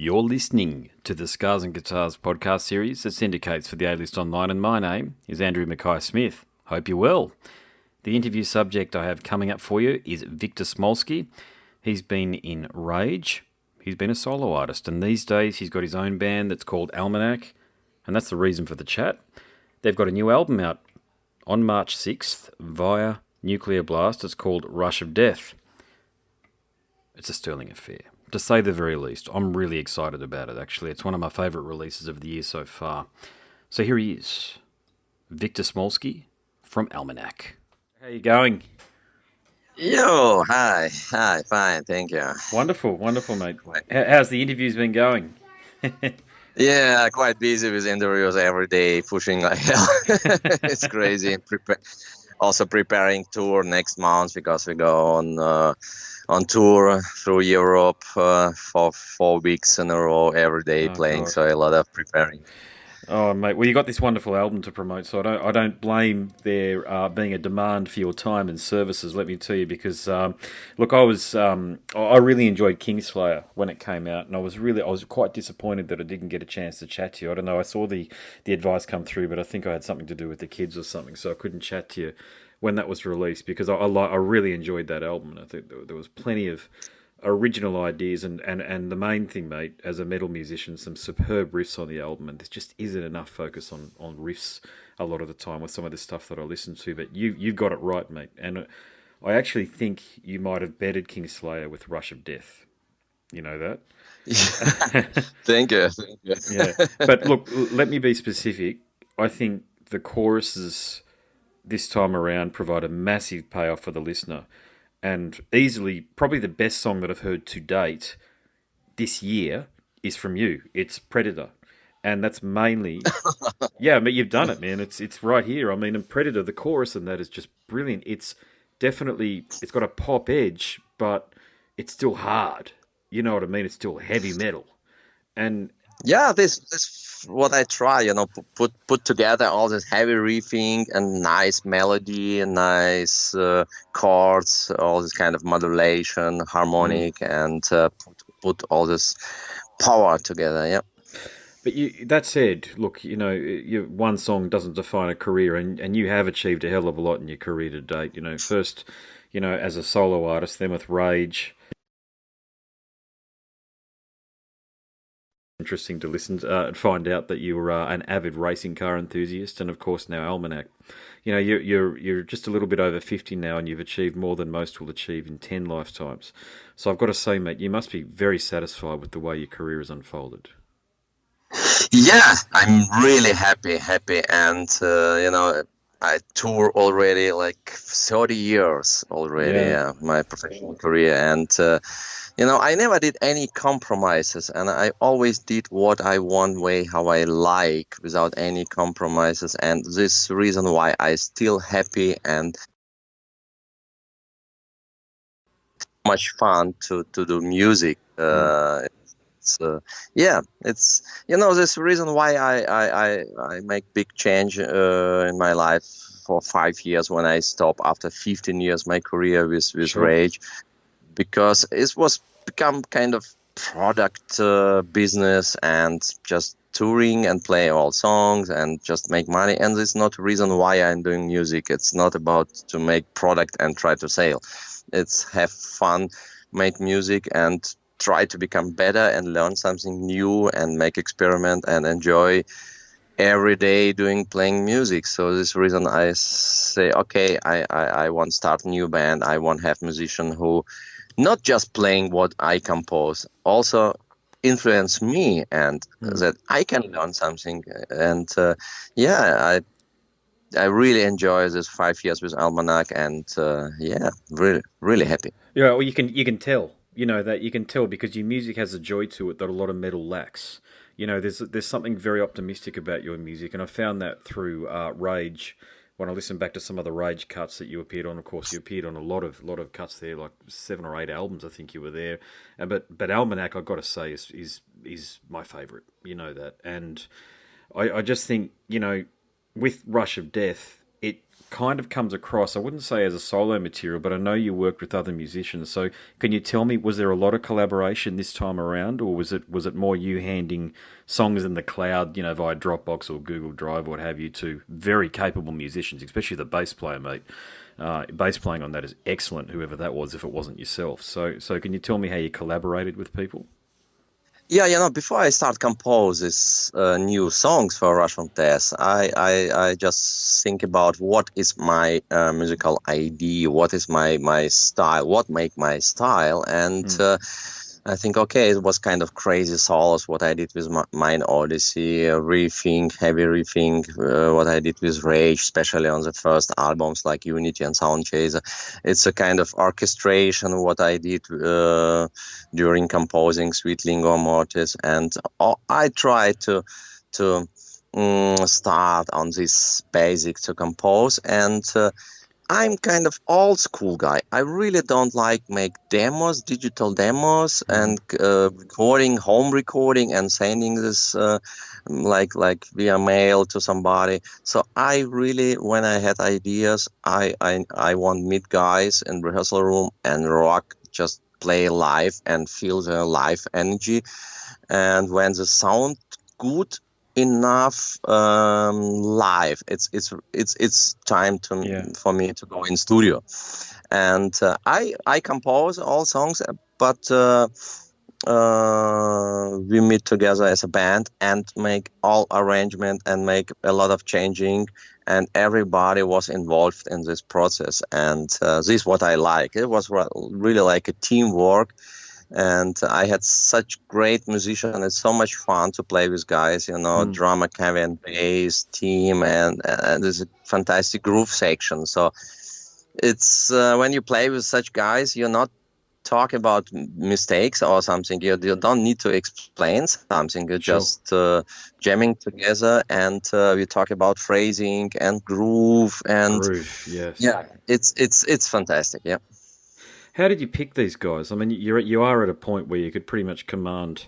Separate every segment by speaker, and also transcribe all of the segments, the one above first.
Speaker 1: You're listening to the Scars and Guitars podcast series that syndicates for the A-List Online, and my name is Andrew Mackay-Smith. Hope you're well. The interview subject I have coming up for you is Victor Smolski. He's been in Rage. He's been a solo artist, and these days he's got his own band that's called Almanac, and that's the reason for the chat. They've got a new album out on March 6th via Nuclear Blast. It's called Rush of Death. It's a sterling affair, to say the very least. I'm really excited about it, actually. It's one of my favourite releases of the year so far. So here he is, Victor Smolski from Almanac. How you going?
Speaker 2: Yo, hi, fine, thank you.
Speaker 1: Wonderful, mate. How's the interviews been going?
Speaker 2: Yeah, quite busy with interviews every day, pushing like hell. It's crazy. Also preparing tour next month because we go on tour through Europe for 4 weeks in a row, every day playing. God. So a lot of preparing.
Speaker 1: Oh, mate. Well, you got this wonderful album to promote, so I don't blame there being a demand for your time and services. Let me tell you, because look, I really enjoyed Kingslayer when it came out, and I was quite disappointed that I didn't get a chance to chat to you. I don't know. I saw the advice come through, but I think I had something to do with the kids or something, so I couldn't chat to you when that was released, because I really enjoyed that album, and I think there was plenty of original ideas, and the main thing, mate, as a metal musician, some superb riffs on the album, and there just isn't enough focus on riffs a lot of the time with some of the stuff that I listen to, but you've got it right, mate, and I actually think you might have bettered Kingslayer with Rush of Death. You know that?
Speaker 2: Thank you.
Speaker 1: Yeah, but look, let me be specific. I think the choruses this time around provide a massive payoff for the listener, and easily probably the best song that I've heard to date this year is from you. It's Predator, and that's mainly yeah, but you've done it, man. It's right here. I mean, and Predator, the chorus and that is just brilliant. It's got a pop edge, but it's still hard. You know what I mean? It's still heavy metal, and
Speaker 2: yeah, this what I try, put together all this heavy riffing and nice melody and nice chords, all this kind of modulation, harmonic, and put all this power together. Yeah.
Speaker 1: But that said, look, one song doesn't define a career, and you have achieved a hell of a lot in your career to date. First, as a solo artist, then with Rage. Interesting to listen to, and find out that you were an avid racing car enthusiast, and of course now Almanac. You're just a little bit over 50 now, and you've achieved more than most will achieve in 10 lifetimes. So I've got to say, mate, you must be very satisfied with the way your career has unfolded.
Speaker 2: Yeah, I'm really happy, and I tour already like 30 years already. Yeah, my professional career, and I never did any compromises, and I always did what I want, way how I like, without any compromises. And this is the reason why I still happy and much fun to do music. It's this reason why I make big change in my life for 5 years when I stopped after 15 years my career with
Speaker 1: Sure.
Speaker 2: Rage, because it was become kind of product business and just touring and play all songs and just make money. And this is not the reason why I'm doing music. It's not about to make product and try to sell. It's have fun, make music, and try to become better and learn something new and make experiment and enjoy every day playing music. So this reason I say, okay, I want to start a new band. I want to have musician who not just playing what I compose, also influence me, and that I can learn something. And I really enjoy this 5 years with Almanac, and really, really happy.
Speaker 1: Yeah, well, you can tell. That you can tell because your music has a joy to it that a lot of metal lacks. There's something very optimistic about your music, and I found that through Rage. When I listened back to some of the Rage cuts that you appeared on, of course, you appeared on a lot of cuts there, like 7 or 8 albums. I think you were there, but Almanac, I've got to say, is my favourite. You know that, and I just think with Rush of Death, it kind of comes across, I wouldn't say as a solo material, but I know you worked with other musicians. So can you tell me, was there a lot of collaboration this time around, or was it more you handing songs in the cloud, via Dropbox or Google Drive, what have you, to very capable musicians, especially the bass player, mate? Bass playing on that is excellent, whoever that was, if it wasn't yourself. So can you tell me how you collaborated with people?
Speaker 2: Yeah, before I start compose these new songs for Russian Test, I just think about what is my musical idea, what is my style, what make my style, and
Speaker 1: Mm.
Speaker 2: I think, okay, it was kind of crazy solos, what I did with Mine Odyssey, riffing, heavy riffing, what I did with Rage, especially on the first albums like Unity and Sound Chaser. It's a kind of orchestration, what I did during composing Sweet Lingo Mortis. And I try to start on this basic to compose, and I'm kind of old school guy. I really don't like make demos, digital demos,
Speaker 1: Mm-hmm.
Speaker 2: and recording, home recording, and sending this like via mail to somebody. So I really, when I had ideas, I want meet guys in rehearsal room and rock, just play live and feel the live energy. And when the sound good enough live, it's time
Speaker 1: Yeah.
Speaker 2: for me to go in studio. And I compose all songs, but we meet together as a band and make all arrangement and make a lot of changing, and everybody was involved in this process. And this is what I like. It was really like a teamwork, and I had such great musicians. It's so much fun to play with guys,
Speaker 1: Mm.
Speaker 2: drummer, Kevin, bass, team, and there's a fantastic groove section. So it's when you play with such guys, you're not talking about mistakes or something. You don't need to explain something. You're
Speaker 1: Sure.
Speaker 2: just jamming together, and we talk about phrasing and groove, and
Speaker 1: Groove, yes.
Speaker 2: yeah, it's fantastic. Yeah.
Speaker 1: How did you pick these guys? I mean, you are at a point where you could pretty much command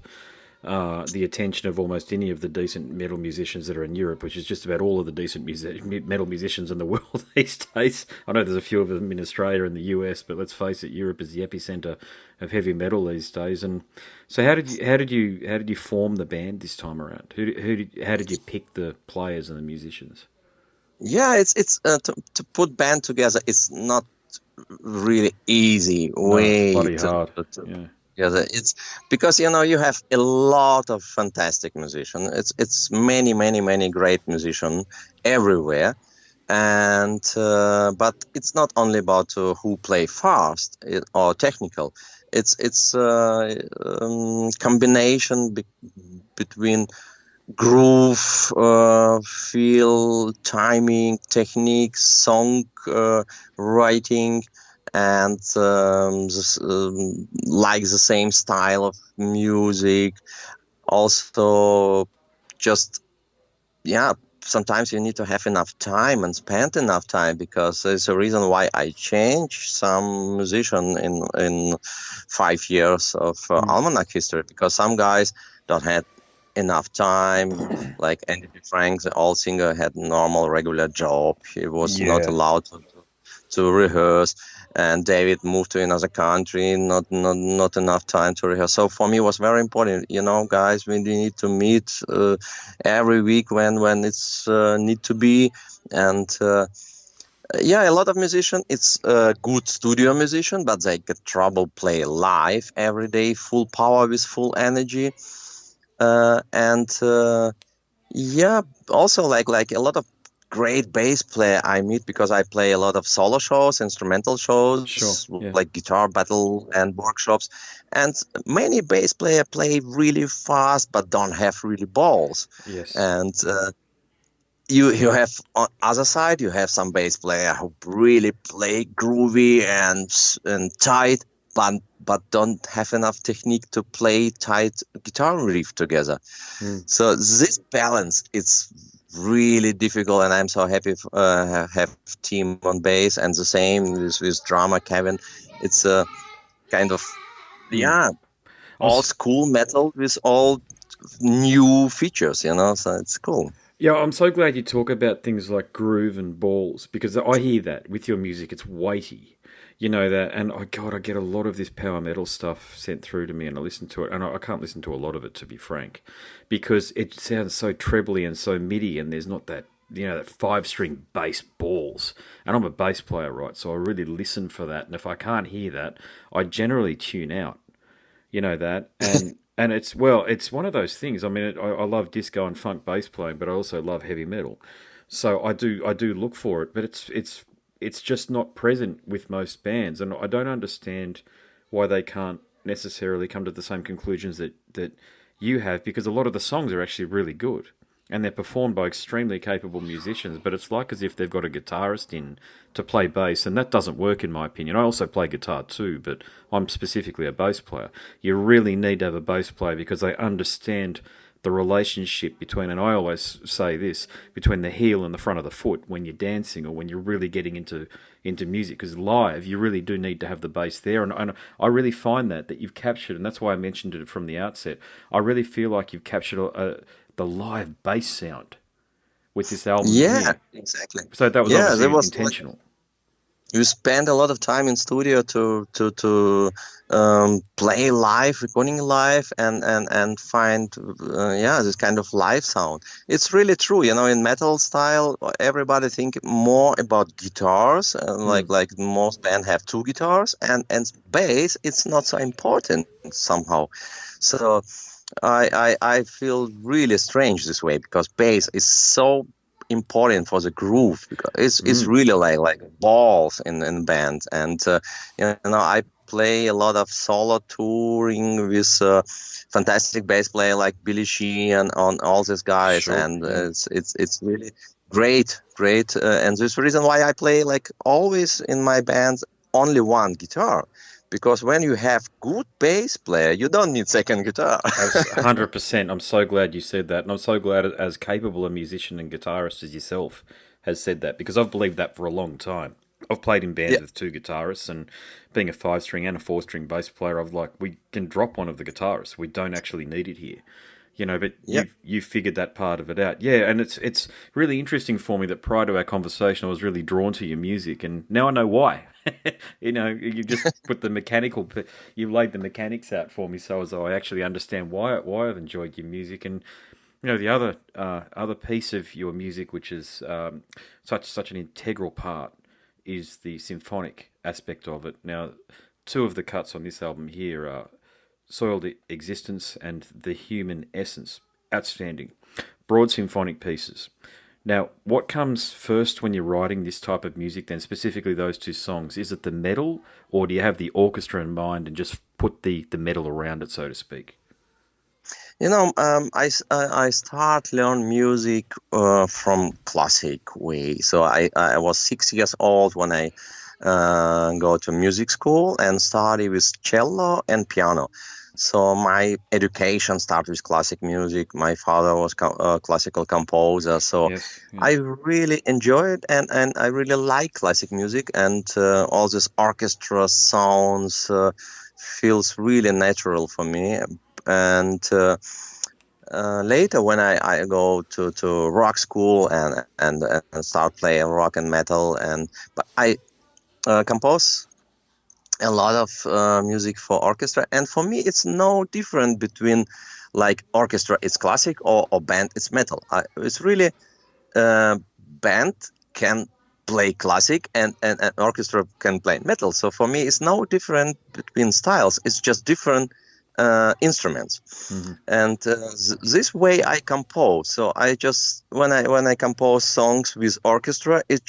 Speaker 1: the attention of almost any of the decent metal musicians that are in Europe, which is just about all of the decent metal musicians in the world these days. I know there's a few of them in Australia and the US, but let's face it, Europe is the epicenter of heavy metal these days. And so, how did you form the band this time around? How did you pick the players and the musicians?
Speaker 2: Yeah, it's to put band together. It's not really easy
Speaker 1: No, it's
Speaker 2: way
Speaker 1: bloody hard.
Speaker 2: to
Speaker 1: Yeah.
Speaker 2: together. It's because you have a lot of fantastic musicians. It's many great musicians everywhere, and but it's not only about who play fast or technical. It's combination between groove, feel, timing, technique, song writing, and like the same style of music. Also, just yeah. Sometimes you need to have enough time and spend enough time, because there's a reason why I changed some musician in 5 years of
Speaker 1: Mm.
Speaker 2: Almanac history, because some guys don't have enough time. Like Andy Frank, the old singer, had normal regular job. He was not
Speaker 1: Yeah.
Speaker 2: allowed to rehearse, and David moved to another country, not enough time to rehearse. So for me, it was very important, guys, we need to meet every week when it's need to be. And yeah, a lot of musicians, it's a good studio musician, but they get trouble play live every day, full power with full energy. And yeah, also like a lot of great bass player I meet, because I play a lot of solo shows, instrumental
Speaker 1: Sure.
Speaker 2: shows,
Speaker 1: Yeah.
Speaker 2: like guitar battle and workshops. And many bass player play really fast, but don't have really balls.
Speaker 1: Yes.
Speaker 2: And you have on other side, you have some bass player who really play groovy and tight, but don't have enough technique to play tight guitar riff together.
Speaker 1: Mm.
Speaker 2: So this balance, it's really difficult, and I'm so happy have team on bass, and the same with drummer Kevin. It's a kind of
Speaker 1: Mm.
Speaker 2: yeah,
Speaker 1: I
Speaker 2: old
Speaker 1: was
Speaker 2: school metal with all new features, so it's cool.
Speaker 1: Yeah, I'm so glad you talk about things like groove and balls because I hear that with your music. It's weighty, you know that, and God, I get a lot of this power metal stuff sent through to me, and I listen to it, and I can't listen to a lot of it to be frank, because it sounds so trebly and so midi, and there's not that that 5 string bass balls, and I'm a bass player, right? So I really listen for that, and if I can't hear that, I generally tune out. You know that, and it's well, it's one of those things. I mean, I love disco and funk bass playing, but I also love heavy metal. So I do look for it, but it's just not present with most bands, and I don't understand why they can't necessarily come to the same conclusions that you have, because a lot of the songs are actually really good and they're performed by extremely capable musicians, but it's like as if they've got a guitarist in to play bass, and that doesn't work in my opinion. I also play guitar too, but I'm specifically a bass player. You really need to have a bass player because they understand the relationship between, and I always say this, between the heel and the front of the foot when you're dancing or when you're really getting into music, because live you really do need to have the bass there, and I really find that you've captured, and that's why I mentioned it from the outset. I really feel like you've captured the live bass sound with this album
Speaker 2: Yeah,
Speaker 1: here.
Speaker 2: exactly.
Speaker 1: So that was
Speaker 2: Yeah, there
Speaker 1: obviously
Speaker 2: was like
Speaker 1: intentional.
Speaker 2: you spend a lot of time in studio to play live, recording live, and find yeah, this kind of live sound. It's really true, you know. In metal style, everybody think more about guitars,
Speaker 1: Mm.
Speaker 2: like most band have two guitars, and bass. It's not so important somehow. So I feel really strange this way because bass is so important for the groove because it's
Speaker 1: Mm.
Speaker 2: really like balls in bands, and you know, I play a lot of solo touring with fantastic bass player like Billy Sheehan on all these guys,
Speaker 1: Sure.
Speaker 2: and
Speaker 1: Yeah.
Speaker 2: it's really great, and this is the reason why I play like always in my bands only one guitar, because when you have good bass player you don't need second guitar.
Speaker 1: 100%. I'm so glad you said that, and I'm so glad as capable a musician and guitarist as yourself has said that, because I've believed that for a long time. I've played in
Speaker 2: Yeah,
Speaker 1: bands with two guitarists, and being a 5 string and a 4 string bass player, I've like we can drop one of the guitarists. We don't actually need it here, but
Speaker 2: yeah.
Speaker 1: you've figured that part of it out. Yeah, and it's really interesting for me that prior to our conversation I was really drawn to your music, and now I know why. You just put you've laid the mechanics out for me, so as I actually understand why I've enjoyed your music. And the other piece of your music, which is such an integral part, is the symphonic aspect of it. Now, two of the cuts on this album here are Soiled Existence and The Human Essence. Outstanding. Broad symphonic pieces. Now, what comes first when you're writing this type of music, then specifically those two songs? Is it the metal, or do you have the orchestra in mind and just put the metal around it, so to speak?
Speaker 2: You know, I start learn music from classic way. So I was 6 years old when I go to music school and study with cello and piano. So my education started with classic music. My father was a classical composer, so
Speaker 1: Yes. Yeah.
Speaker 2: I really enjoy it, and I really like classic music, and all this orchestra sounds feels really natural for me. And later, when I go to rock school and start playing rock and metal, but I compose a lot of music for orchestra, and for me it's no different between like orchestra it's classic or band it's metal. It's really band can play classic and orchestra can play metal, so for me it's no different between styles, it's just different instruments.
Speaker 1: Hmm.
Speaker 2: And this way I compose. So I just when I compose songs with orchestra, it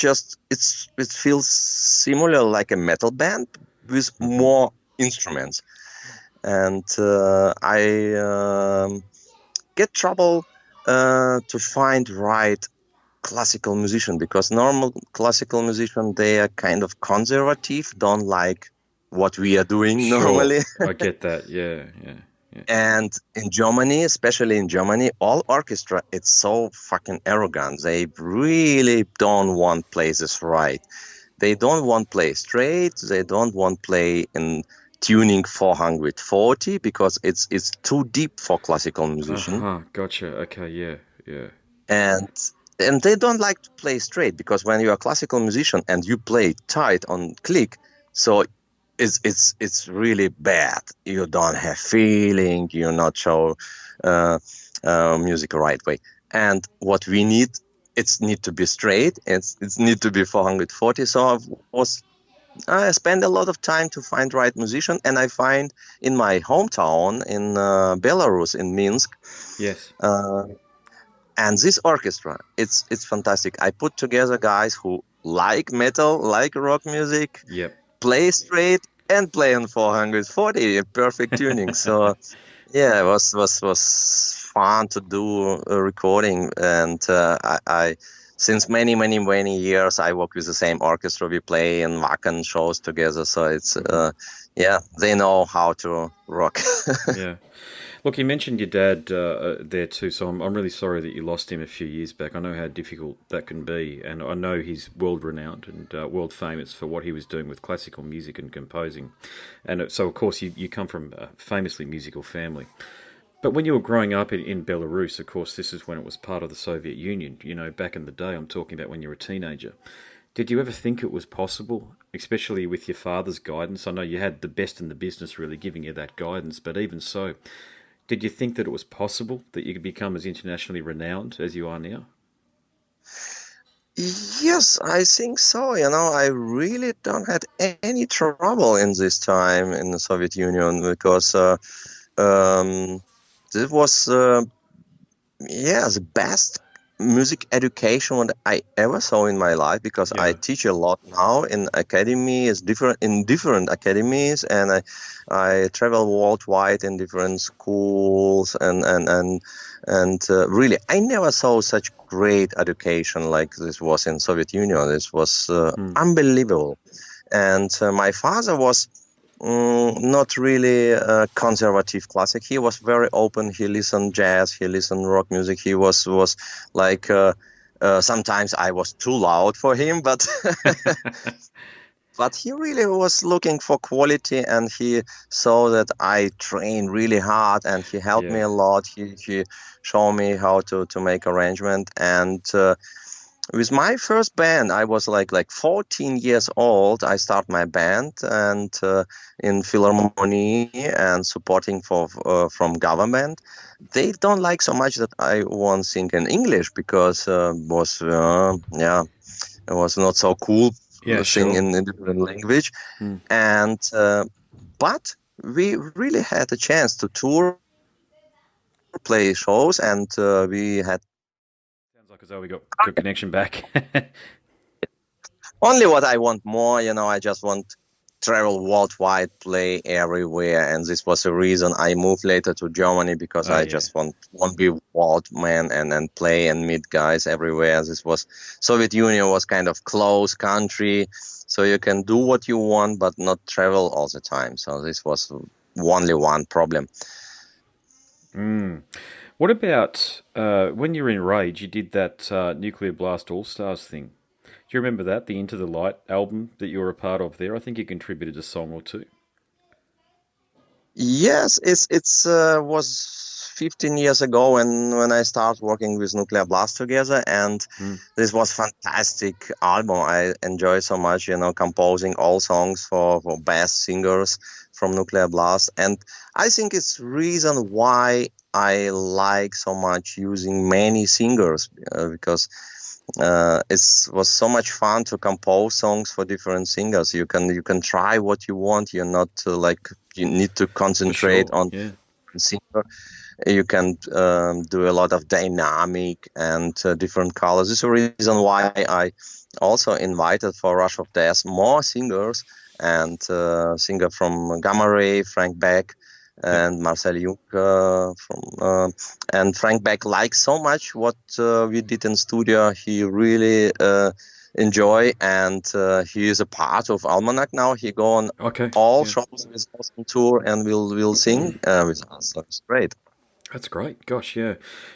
Speaker 2: feels similar like a metal band with
Speaker 1: Hmm.
Speaker 2: more instruments. And I get trouble to find right classical musician, because normal classical musician they are kind of conservative, don't like what we are doing
Speaker 1: Sure.
Speaker 2: normally.
Speaker 1: I get that. Yeah. Yeah. Yeah.
Speaker 2: And in Germany, especially in Germany, all orchestra, it's so fucking arrogant. They really don't want places right. They don't want play straight. They don't want play in tuning 440 because it's too deep for classical
Speaker 1: Uh
Speaker 2: musician.
Speaker 1: huh. Gotcha. Okay. Yeah. Yeah.
Speaker 2: and they don't like to play straight, because when you're a classical musician and you play tight on click, so it's really bad. You don't have feeling. You not show uh, music the right way. And what we need, it's need to be straight. It's need to be 440. So I spend a lot of time to find right musician, and I find in my hometown in Belarus, in Minsk.
Speaker 1: Yes.
Speaker 2: Uh, and this orchestra, it's fantastic. I put together guys who like metal, like rock music,
Speaker 1: Yep.
Speaker 2: play straight, and play on 440 in perfect tuning. So yeah, it was fun to do a recording, and I since many years I work with the same orchestra. We play in Wacken shows together, so it's yeah, they know how to rock.
Speaker 1: Yeah. Look, you mentioned your dad there too, so I'm really sorry that you lost him a few years back. I know how difficult that can be, and I know he's world renowned and world famous for what he was doing with classical music and composing. And so, of course, you come from a famously musical family. But when you were growing up in Belarus, of course, this is when it was part of the Soviet Union. You know, back in the day, I'm talking about when you were a teenager. Did you ever think it was possible, especially with your father's guidance? I know you had the best in the business really giving you that guidance, but even so, did you think that it was possible that you could become as internationally renowned as you are now?
Speaker 2: Yes, I think so. You know, I really don't had any trouble in this time in the Soviet Union, because um, this was yeah, the best music education what I ever saw in my life, because I
Speaker 1: Yeah.
Speaker 2: teach a lot now in academies, different in different academies, and I travel worldwide in different schools, and really I never saw such great education like this was in Soviet Union. This was
Speaker 1: Hmm.
Speaker 2: unbelievable. And my father was not really conservative classic. He was very open. He listened jazz. He listened rock music. He was like sometimes I was too loud for him, but but he really was looking for quality, and he saw that I train really hard, and he helped
Speaker 1: Yeah.
Speaker 2: me a lot. He showed me how to make arrangement, and with my first band, I was like 14 years old. I start my band, and in Philharmony and supporting for from government. They don't like so much that I won't sing in English, because was yeah, it was not so cool
Speaker 1: Yeah,
Speaker 2: sing
Speaker 1: sure.
Speaker 2: in a different language.
Speaker 1: Hmm.
Speaker 2: And but we really had a chance to tour, play shows, and we had
Speaker 1: Sounds like as though we got good connection back.
Speaker 2: only what I want more, you know, I just want travel worldwide, play everywhere, and this was the reason I moved later to Germany, because
Speaker 1: Oh
Speaker 2: I
Speaker 1: yeah.
Speaker 2: just want to be world man, and play and meet guys everywhere. This was Soviet Union was kind of closed country, so you can do what you want but not travel all the time. So this was only one problem.
Speaker 1: Mm. What about when you were in Rage? You did that Nuclear Blast All Stars thing. Do you remember that the Into the Light album that you were a part of there? I think you contributed a song or two.
Speaker 2: Yes, it's was 15 years ago when I started working with Nuclear Blast together, and
Speaker 1: Hmm.
Speaker 2: this was fantastic album. I enjoy so much, you know, composing all songs for best singers from Nuclear Blast, and I think it's reason why I like so much using many singers, because it was so much fun to compose songs for different singers. You can try what you want. You're not like you need to
Speaker 1: For
Speaker 2: concentrate
Speaker 1: sure.
Speaker 2: on
Speaker 1: Yeah.
Speaker 2: singer. You can do a lot of dynamic and different colors. This is the reason why I also invited for Rush of Death more singers, and singer from Gamma Ray, Frank Beck,
Speaker 1: Yep.
Speaker 2: and Marcel Jung from and Frank Beck likes so much what we did in studio. He really enjoy, and he is a part of Almanac now. He go on
Speaker 1: Okay.
Speaker 2: all
Speaker 1: Yeah.
Speaker 2: shows with us on tour, and will sing with us. That's great.
Speaker 1: That's great. Gosh, yeah.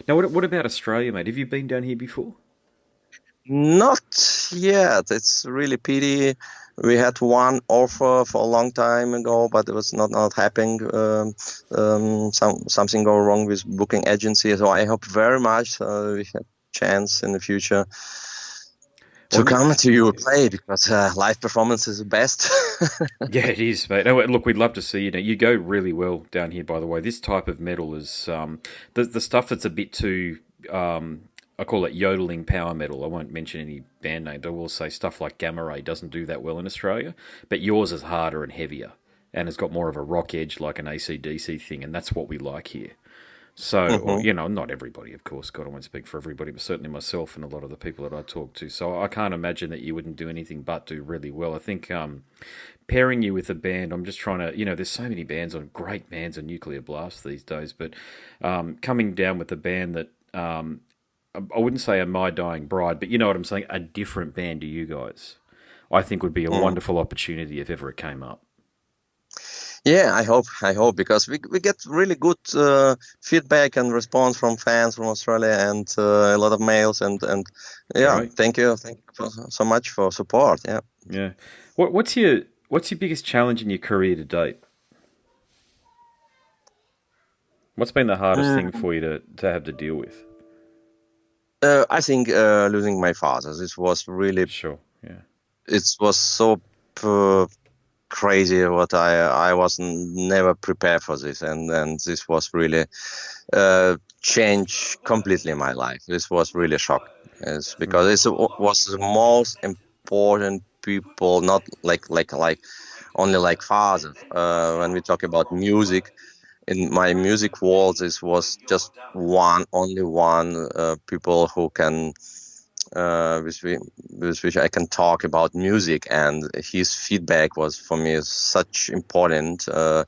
Speaker 1: Now, what about Australia, mate? Have you been down here before?
Speaker 2: Not yet. It's really pity. We had one offer for a long time ago, but it was not happening. Something go wrong with booking agency. So I hope very much we have chance in the future to
Speaker 1: Well,
Speaker 2: come to you play, because live performance is the best.
Speaker 1: yeah, it is, mate. No, look, we'd love to see you. You go really well down here, by the way. This type of metal is the stuff that's a bit too. I call it yodeling power metal. I won't mention any band names. I will say stuff like Gamma Ray doesn't do that well in Australia, but yours is harder and heavier, and it's got more of a rock edge, like an AC/DC thing, and that's what we like here. So, or,
Speaker 2: Hmm.
Speaker 1: you know, not everybody, of course. God, I won't speak for everybody, but certainly myself and a lot of the people that I talk to. So I can't imagine that you wouldn't do anything but do really well. I think pairing you with a band, I'm just trying to, there's so many great bands on Nuclear Blast these days, but coming down with a band that, I wouldn't say a My Dying Bride, but you know what I'm saying, a different band to you guys, I think would be a wonderful opportunity if ever it came up.
Speaker 2: Yeah, I hope, because we get really good feedback and response from fans from Australia, and a lot of mails, and yeah,
Speaker 1: Great.
Speaker 2: thank you so much for support. Yeah.
Speaker 1: Yeah. What's your biggest challenge in your career to date? What's been the hardest thing for you to have to deal with?
Speaker 2: I think losing my father.
Speaker 1: Sure. Yeah.
Speaker 2: It was so uh, crazy. What I was never prepared for this, and this was really changed completely my life. This was really shocking. It's because it was the most important people, not like only like father. When we talk about music, in my music world, this was just only one people who can, with which I can talk about music, and his feedback was for me such important. Yeah,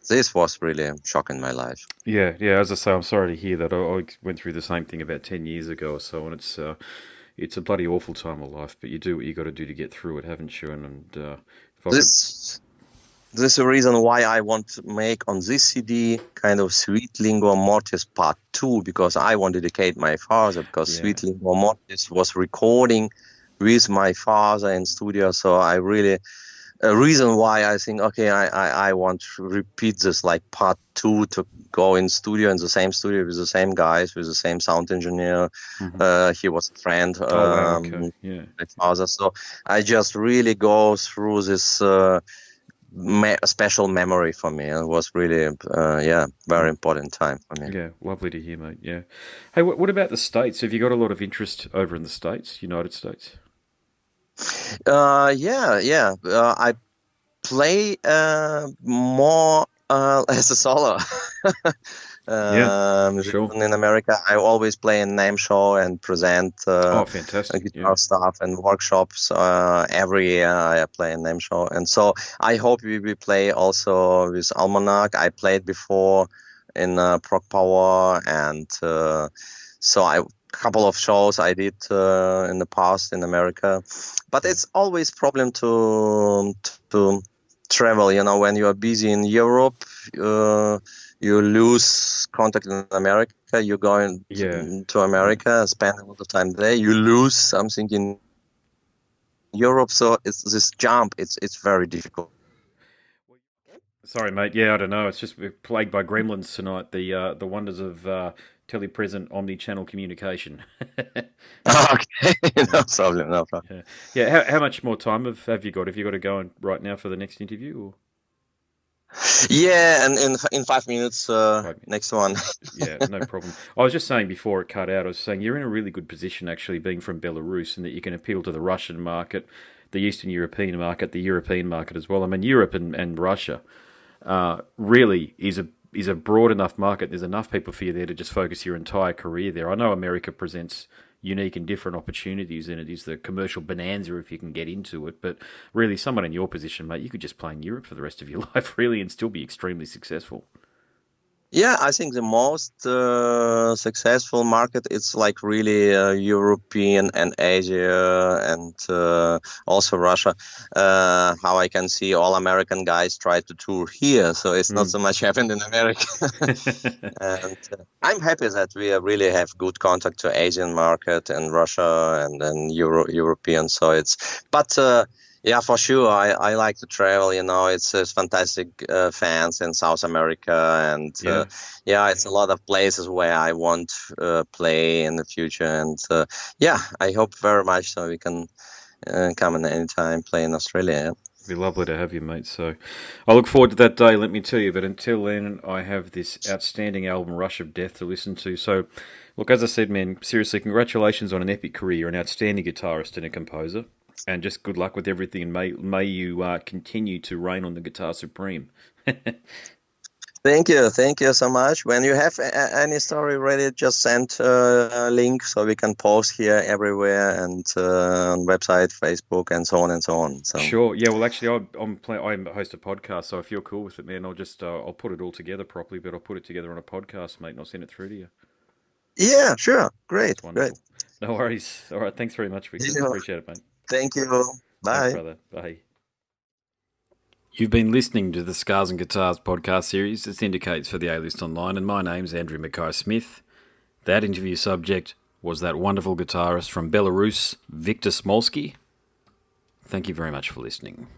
Speaker 2: this was really shocking my life.
Speaker 1: Yeah, yeah. As I say, I'm sorry to hear that. I went through the same thing about 10 years ago or so, and it's a bloody awful time of life. But you do what you got to do to get through it, haven't you? And if I could,
Speaker 2: This This is the reason why I want to make on this CD kind of Sweet Lingua Mortis Part 2, because I want to dedicate my father, because
Speaker 1: yeah,
Speaker 2: Sweet Lingua Mortis was recording with my father in studio. So I really, a reason why I think, okay, I want to repeat this like Part 2, to go in studio, in the same studio with the same guys, with the same sound engineer. He was a friend,
Speaker 1: oh wow, okay, yeah,
Speaker 2: my father. So I just really go through this special memory for me. It was really, very important time for me.
Speaker 1: yeah. Lovely to hear, mate. Yeah. Hey, what about the States? Have you got a lot of interest over in the States, United States?
Speaker 2: Yeah. I play more as a solo.
Speaker 1: Yeah, sure.
Speaker 2: In America, I always play in name show and present
Speaker 1: Oh, fantastic.
Speaker 2: guitar
Speaker 1: Yeah.
Speaker 2: stuff and workshops. Every year I play in name show, and so I hope we will play also with Almanac. I played before in Prog Power, and so I couple of shows I did in the past in America, but it's always problem to travel. You know, when you are busy in Europe, you lose contact in America. You go
Speaker 1: Yeah.
Speaker 2: to America, spend a lot of time there. You lose something in Europe, so it's this jump. It's very difficult.
Speaker 1: Sorry, mate. Yeah, I don't know. It's just we're plagued by gremlins tonight. The wonders of telepresent omni-channel communication.
Speaker 2: Okay,
Speaker 1: Yeah,
Speaker 2: no problem, no problem.
Speaker 1: yeah, yeah. How much more time have you got? Have you got to go on right now for the next interview? Or
Speaker 2: Yeah, and in 5 minutes,
Speaker 1: 5 minutes?
Speaker 2: next one.
Speaker 1: Yeah, no problem. I was just saying before it cut out, I was saying you're in a really good position actually being from Belarus and that you can appeal to the Russian market, the Eastern European market, the European market as well. I mean, Europe and Russia really is a broad enough market. There's enough people for you there to just focus your entire career there. I know America presents unique and different opportunities, and it is the commercial bonanza if you can get into it. But really, someone in your position, mate, you could just play in Europe for the rest of your life, really, and still be extremely successful.
Speaker 2: Yeah, I think the most successful market is like really European and Asia, and also Russia. How I can see all American guys try to tour here, so it's not
Speaker 1: Mm.
Speaker 2: so much happened in America. And I'm happy that we really have good contact to Asian market and Russia and then European. So it's, but Yeah, for sure. I like to travel. It's fantastic fans in South America, and
Speaker 1: Yeah.
Speaker 2: yeah, it's a lot of places where I want to play in the future. And yeah, I hope very much so we can come in any time play in Australia.
Speaker 1: It'd be lovely to have you, mate. So I look forward to that day, let me tell you. But until then, I have this outstanding album, Rush of Death, to listen to. So, look, as I said, man, seriously, congratulations on an epic career. You're an outstanding guitarist and a composer. And just good luck with everything. And may you continue to reign on the guitar supreme.
Speaker 2: Thank you so much. When you have any story ready, just send a link so we can post here everywhere and on website, Facebook, and so on and so on. So
Speaker 1: Sure. Yeah. Well, actually, I host a podcast, so if you're cool with it, man, I'll put it all together properly, but I'll put it together on a podcast, mate, and I'll send it through to you.
Speaker 2: yeah, sure,
Speaker 1: That's
Speaker 2: great, great.
Speaker 1: wonderful. No worries. All right. Thanks very much, Victor.
Speaker 2: Yeah,
Speaker 1: Appreciate it, mate.
Speaker 2: thank you.
Speaker 1: Thanks,
Speaker 2: Bye.
Speaker 1: brother. Bye. You've been listening to the Scars and Guitars podcast series that syndicates for the A-List Online, and my name's Andrew Mackay-Smith. That interview subject was that wonderful guitarist from Belarus, Victor Smolski. Thank you very much for listening.